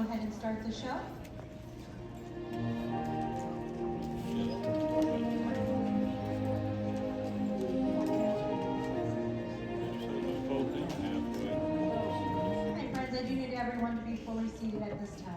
ahead and start the show. All right, friends, I do need everyone to be fully seated at this time.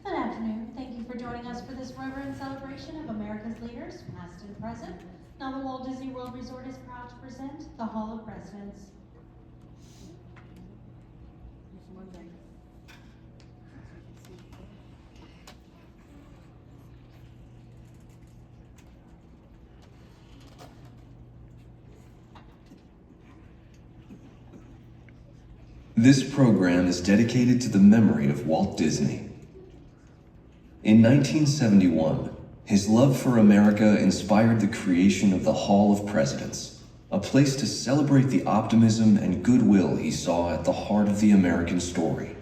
Good afternoon. Thank you for joining us for this reverent celebration of America's leaders, past and present. Now the Walt Disney World Resort is proud to present the Hall of Presidents. This program is dedicated to the memory of Walt Disney. In 1971, his love for America inspired the creation of the Hall of Presidents, a place to celebrate the optimism and goodwill he saw at the heart of the American story.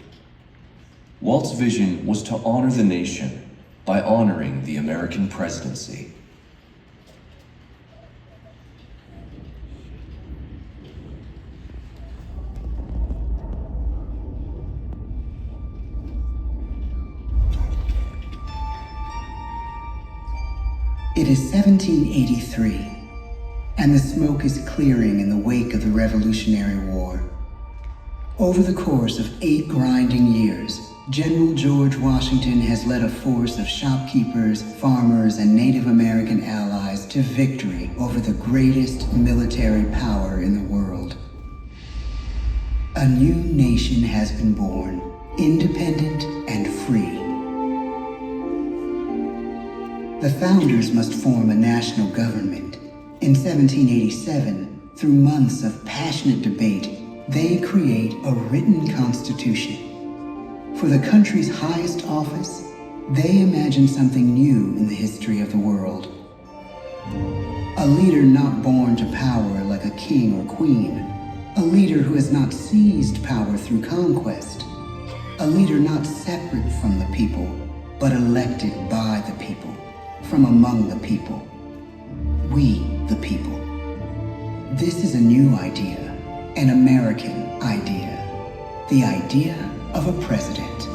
Walt's vision was to honor the nation by honoring the American presidency. It is 1783, and the smoke is clearing in the wake of the Revolutionary War. Over the course of 8 grinding years, General George Washington has led a force of shopkeepers, farmers, and Native American allies to victory over the greatest military power in the world. A new nation has been born, independent and free. The founders must form a national government. In 1787, through months of passionate debate, they create a written constitution. For the country's highest office, they imagine something new in the history of the world. A leader not born to power like a king or queen. A leader who has not seized power through conquest. A leader not separate from the people, but elected by the people. From among the people. We, the people. This is a new idea, an American idea. The idea of a president.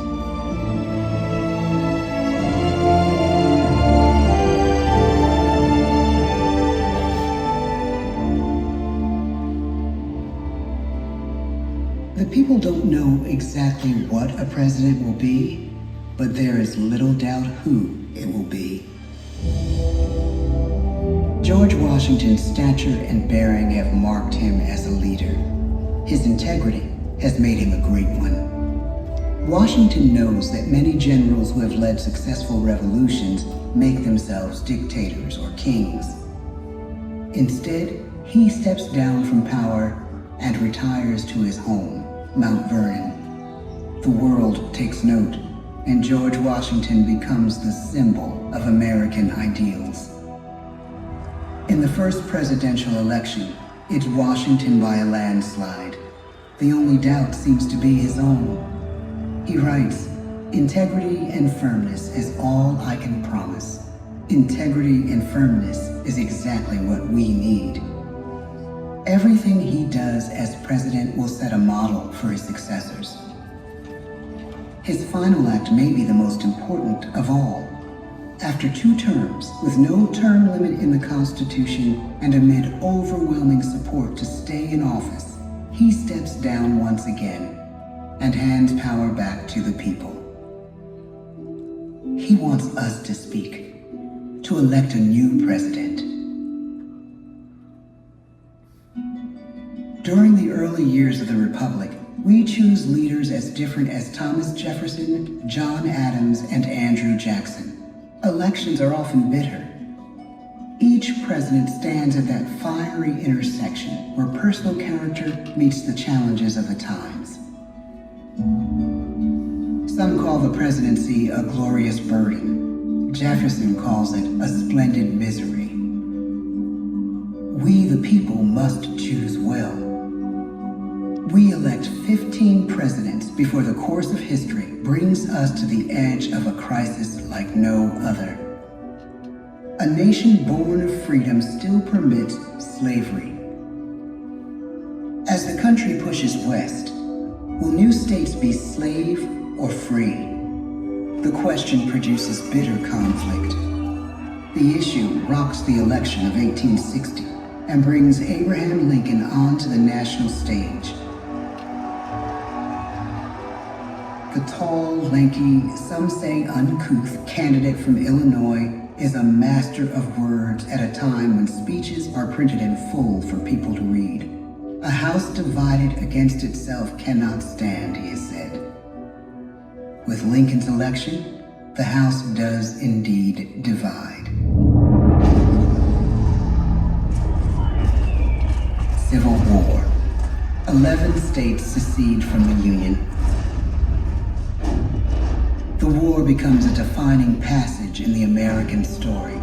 The people don't know exactly what a president will be, but there is little doubt who it will be. George Washington's stature and bearing have marked him as a leader. His integrity has made him a great one. Washington knows that many generals who have led successful revolutions make themselves dictators or kings. Instead, he steps down from power and retires to his home, Mount Vernon. The world takes note, and George Washington becomes the symbol of American ideals. In the first presidential election, it's Washington by a landslide. The only doubt seems to be his own. He writes, "Integrity and firmness is all I can promise. Integrity and firmness is exactly what we need." Everything he does as president will set a model for his successors. His final act may be the most important of all. After After 2 terms, with no term limit in the Constitution and amid overwhelming support to stay in office, he steps down once again and hands power back to the people. He wants us to speak, to elect a new president. During the early years of the Republic, we choose leaders as different as Thomas Jefferson, John Adams, and Andrew Jackson. Elections are often bitter. Each president stands at that fiery intersection where personal character meets the challenges of the times. Some call the presidency a glorious burden. Jefferson calls it a splendid misery. We, the people, must choose well. We elect 15 presidents before the course of history brings us to the edge of a crisis like no other. A nation born of freedom still permits slavery. As the country pushes west, will new states be slave or free? The question produces bitter conflict. The issue rocks the election of 1860 and brings Abraham Lincoln onto the national stage. The tall, lanky, some say uncouth candidate from Illinois is a master of words at a time when speeches are printed in full for people to read. A house divided against itself cannot stand, he has said. With Lincoln's election, the House does indeed divide. Civil War. 11 states secede from the Union. The war becomes a defining passage in the American story.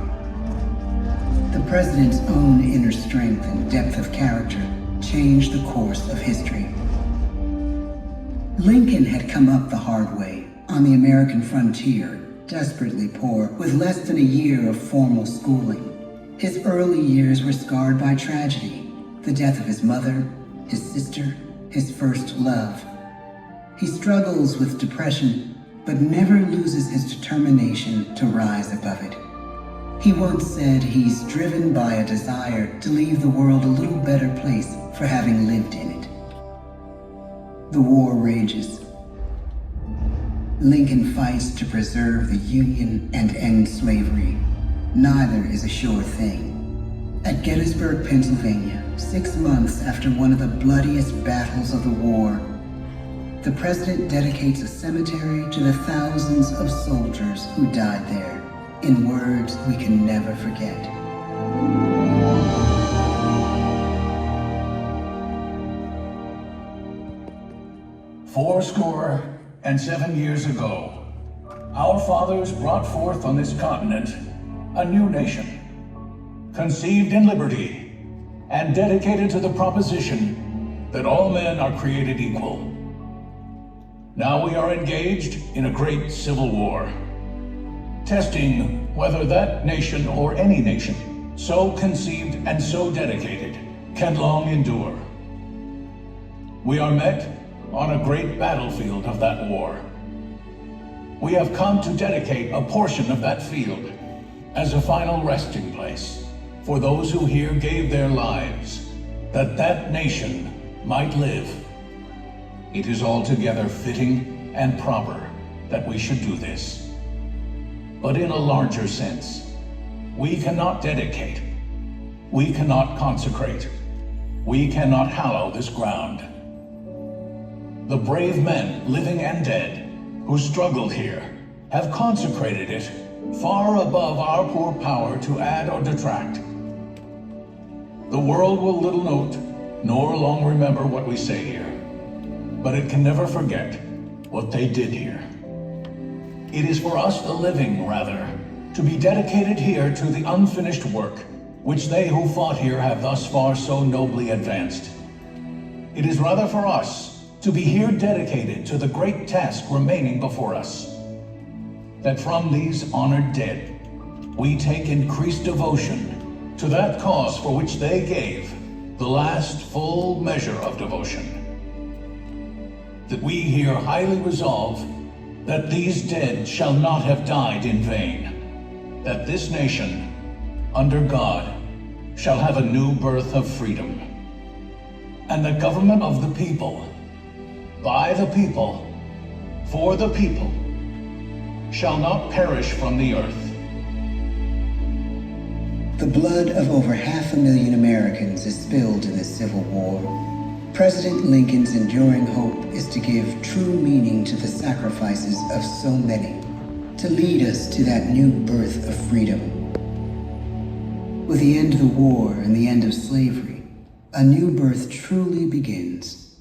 The president's own inner strength and depth of character changed the course of history. Lincoln had come up the hard way on the American frontier, desperately poor, with less than a year of formal schooling. His early years were scarred by tragedy, the death of his mother, his sister, his first love. He struggles with depression, but never loses his determination to rise above it. He once said he's driven by a desire to leave the world a little better place for having lived in it. The war rages. Lincoln fights to preserve the Union and end slavery. Neither is a sure thing. At Gettysburg, Pennsylvania, 6 months after one of the bloodiest battles of the war, the president dedicates a cemetery to the thousands of soldiers who died there, in words we can never forget. "Fourscore-and-7 years ago, our fathers brought forth on this continent a new nation, conceived in liberty and dedicated to the proposition that all men are created equal. Now we are engaged in a great civil war, testing whether that nation or any nation, so conceived and so dedicated, can long endure. We are met on a great battlefield of that war. We have come to dedicate a portion of that field as a final resting place for those who here gave their lives, that that nation might live. It is altogether fitting and proper that we should do this. But in a larger sense, we cannot dedicate, we cannot consecrate, we cannot hallow this ground. The brave men, living and dead, who struggled here, have consecrated it far above our poor power to add or detract. The world will little note, nor long remember what we say here, but it can never forget what they did here. It is for us, the living, rather, to be dedicated here to the unfinished work which they who fought here have thus far so nobly advanced. It is rather for us to be here dedicated to the great task remaining before us, that from these honored dead we take increased devotion to that cause for which they gave the last full measure of devotion. That we here highly resolve that these dead shall not have died in vain, that this nation, under God, shall have a new birth of freedom, and the government of the people, by the people, for the people, shall not perish from the earth. The blood of over 500,000 Americans is spilled in this Civil War. President Lincoln's enduring hope is to give true meaning to the sacrifices of so many, to lead us to that new birth of freedom. With the end of the war and the end of slavery, a new birth truly begins.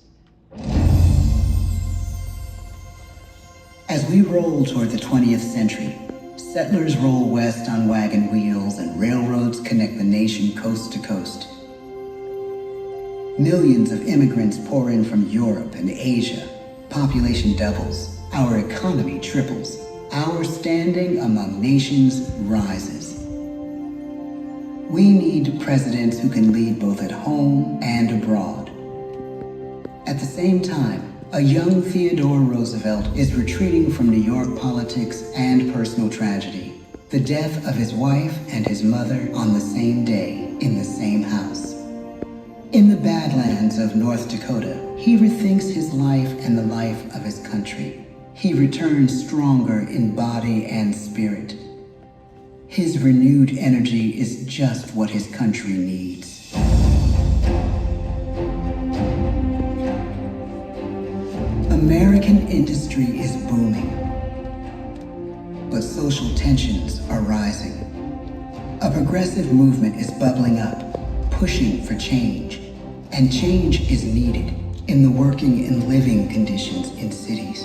As we roll toward the 20th century, settlers roll west on wagon wheels and railroads connect the nation coast to coast. Millions of immigrants pour in from Europe and Asia. Population doubles. Our economy triples. Our standing among nations rises. We need presidents who can lead both at home and abroad. At the same time, a young Theodore Roosevelt is retreating from New York politics and personal tragedy. The death of his wife and his mother on the same day in the same house. In the Badlands of North Dakota, he rethinks his life and the life of his country. He returns stronger in body and spirit. His renewed energy is just what his country needs. American industry is booming, but social tensions are rising. A progressive movement is bubbling up, pushing for change, and change is needed in the working and living conditions in cities.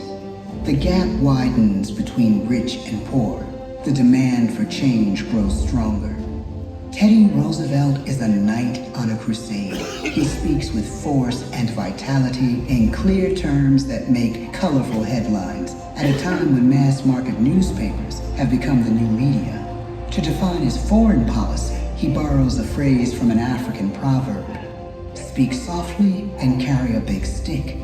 The gap widens between rich and poor. The demand for change grows stronger. Teddy Roosevelt is a knight on a crusade. He speaks with force and vitality in clear terms that make colorful headlines at a time when mass market newspapers have become the new media. To define his foreign policy, he borrows a phrase from an African proverb: speak softly and carry a big stick.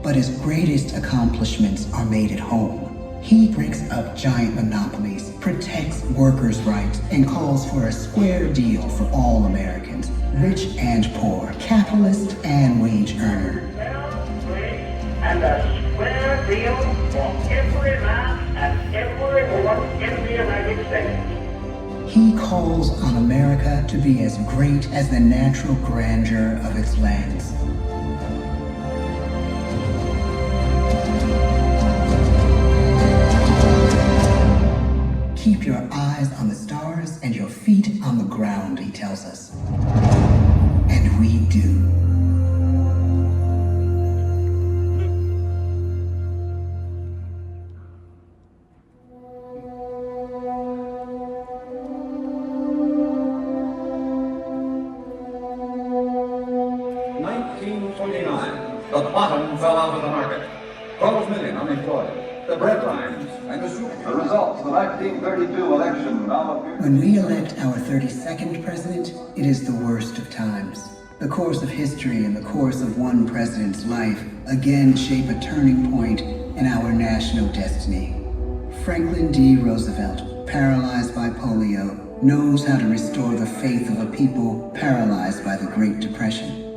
But his greatest accomplishments are made at home. He breaks up giant monopolies, protects workers' rights, and calls for a square deal for all Americans, rich and poor, capitalist and wage earner. And a square deal for every man and every woman in the United States. He calls on America to be as great as the natural grandeur of its lands. Keep your eyes on the stars and your feet on the ground, he tells us. And we do. The bottom fell out of the market. 12 million unemployed. The breadlines and the soup. The results of the 1932 election now appear. When we elect our 32nd president, it is the worst of times. The course of history and the course of one president's life again shape a turning point in our national destiny. Franklin D. Roosevelt, paralyzed by polio, knows how to restore the faith of a people paralyzed by the Great Depression.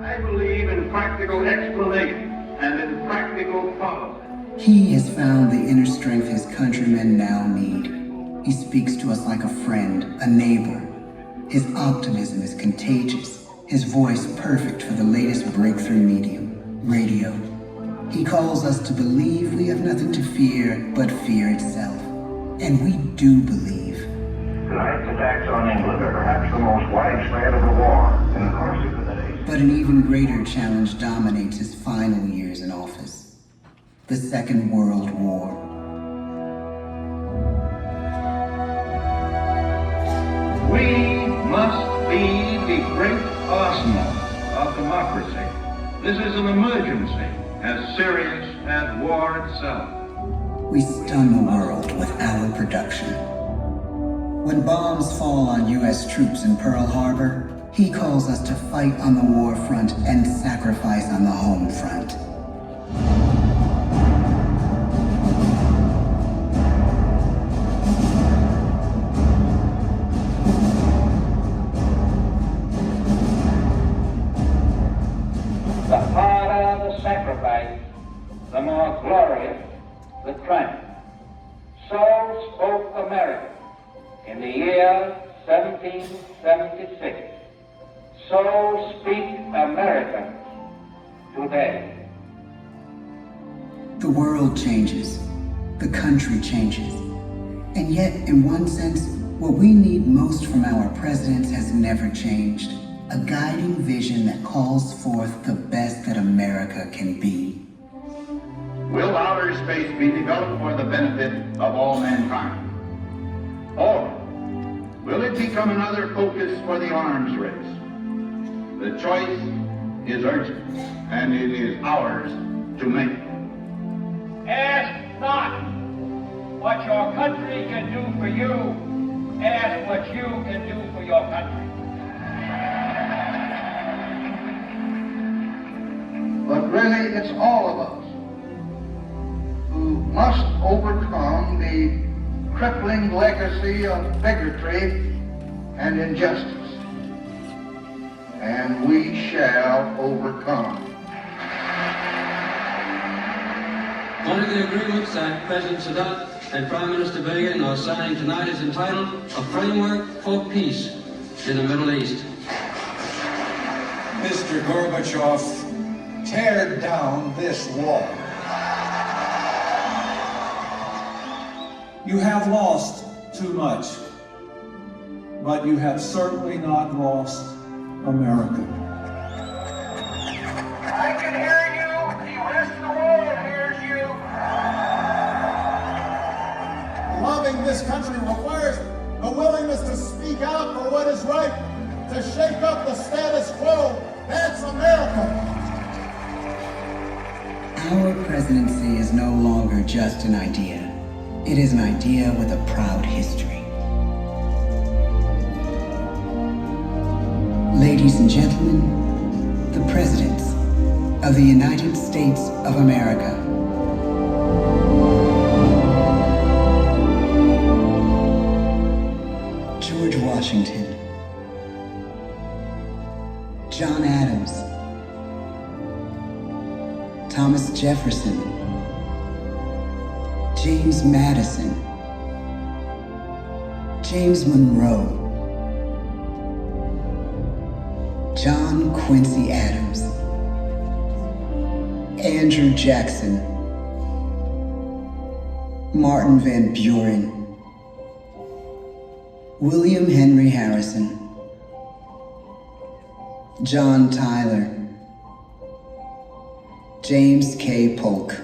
I believe in practical explanation and in practical policy. He has found the inner strength his countrymen now need. He speaks to us like a friend, a neighbor. His optimism is contagious, his voice perfect for the latest breakthrough medium, radio. He calls us to believe we have nothing to fear but fear itself. And we do believe. Tonight's attacks on England are perhaps the most widespread of the war in the course of the day. But an even greater challenge dominates his final years in office: the Second World War. We must be the great arsenal of democracy. This is an emergency as serious as war itself. We stun the world with our production. When bombs fall on U.S. troops in Pearl Harbor, he calls us to fight on the war front and sacrifice on the home front. in the year 1776. So speak Americans today. The world changes, the country changes, and yet, in one sense, what we need most from our presidents has never changed. A guiding vision that calls forth the best that America can be. Will outer space be developed for the benefit of all mankind? Or will it become another focus for the arms race? The choice is urgent, and it is ours to make. Ask not what your country can do for you. Ask what you can do for your country. But really, it's all of us who must overcome the crippling legacy of bigotry and injustice. And we shall overcome. One of the agreements that President Sadat and Prime Minister Begin are signing tonight is entitled A Framework for Peace in the Middle East. Mr. Gorbachev, tear down this wall. You have lost too much, but you have certainly not lost America. I can hear you. The rest of the world hears you. Loving this country requires a willingness to speak out for what is right, to shake up the status quo. That's America. Our presidency is no longer just an idea. It is an idea with a proud history. Ladies and gentlemen, the presidents of the United States of America. George Washington, John Adams, Thomas Jefferson, James Madison, James Monroe, John Quincy Adams, Andrew Jackson, Martin Van Buren, William Henry Harrison, John Tyler, James K. Polk,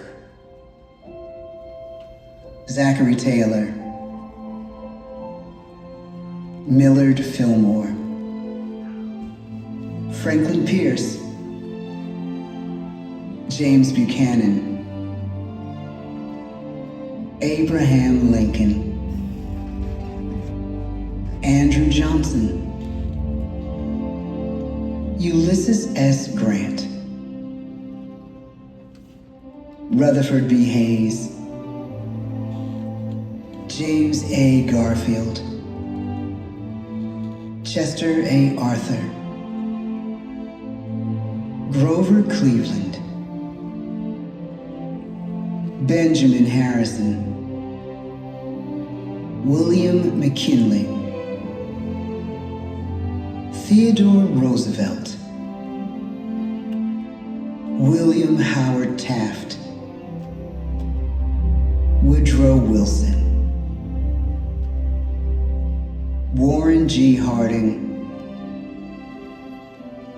Zachary Taylor, Millard Fillmore, Franklin Pierce, James Buchanan, Abraham Lincoln, Andrew Johnson, Ulysses S. Grant, Rutherford B. Hayes, James A. Garfield, Chester A. Arthur, Grover Cleveland, Benjamin Harrison, William McKinley, Theodore Roosevelt, William Howard Taft, Woodrow Wilson, Warren G. Harding,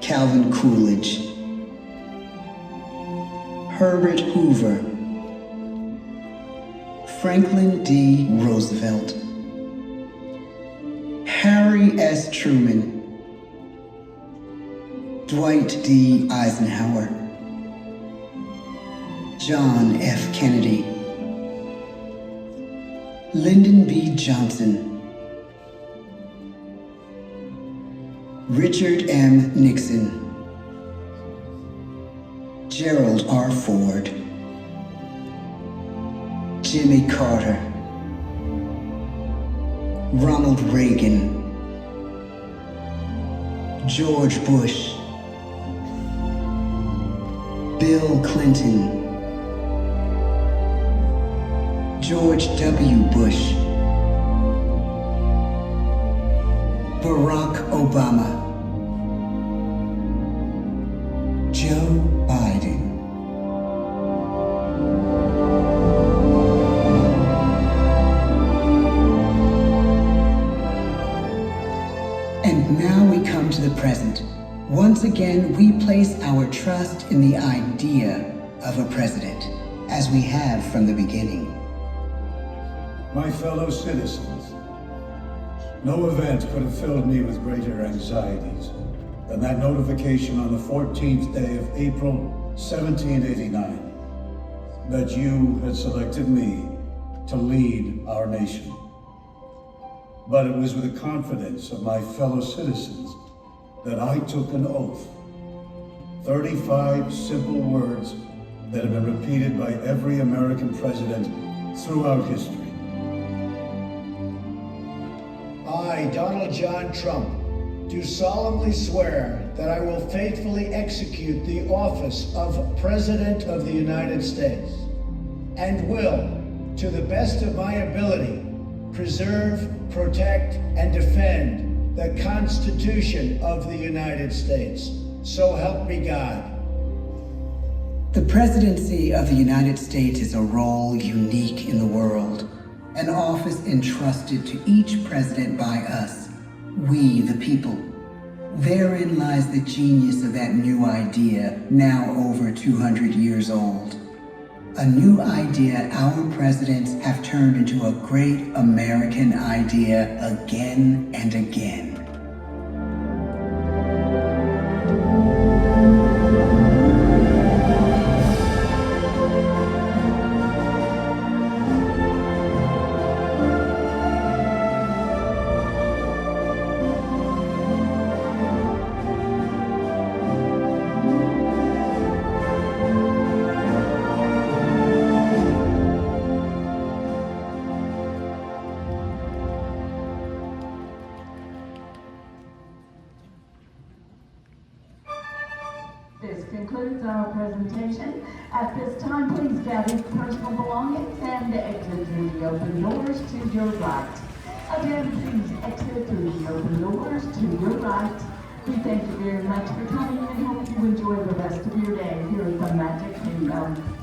Calvin Coolidge, Herbert Hoover, Franklin D. Roosevelt, Harry S. Truman, Dwight D. Eisenhower, John F. Kennedy, Lyndon B. Johnson, Richard M. Nixon, Gerald R. Ford, Jimmy Carter, Ronald Reagan, George Bush, Bill Clinton, George W. Bush, Barack Obama. Joe Biden. And now we come to the present. Once again, we place our trust in the idea of a president, as we have from the beginning. My fellow citizens, no event could have filled me with greater anxieties than that notification on the 14th day of April, 1789, that you had selected me to lead our nation. But it was with the confidence of my fellow citizens that I took an oath. 35 simple words that have been repeated by every American president throughout history. I, Donald John Trump, do solemnly swear that I will faithfully execute the office of President of the United States and will, to the best of my ability, preserve, protect, and defend the Constitution of the United States. So help me God. The presidency of the United States is a role unique in the world, an office entrusted to each president by us, we the people. Therein lies the genius of that new idea, now over 200 years old. A new idea our presidents have turned into a great American idea again and again. This concludes our presentation. At this time, please gather your personal belongings and exit through the open doors to your right. Again, please exit through the open doors to your right. We thank you very much for coming and hope you enjoy the rest of your day here at the Magic Kingdom.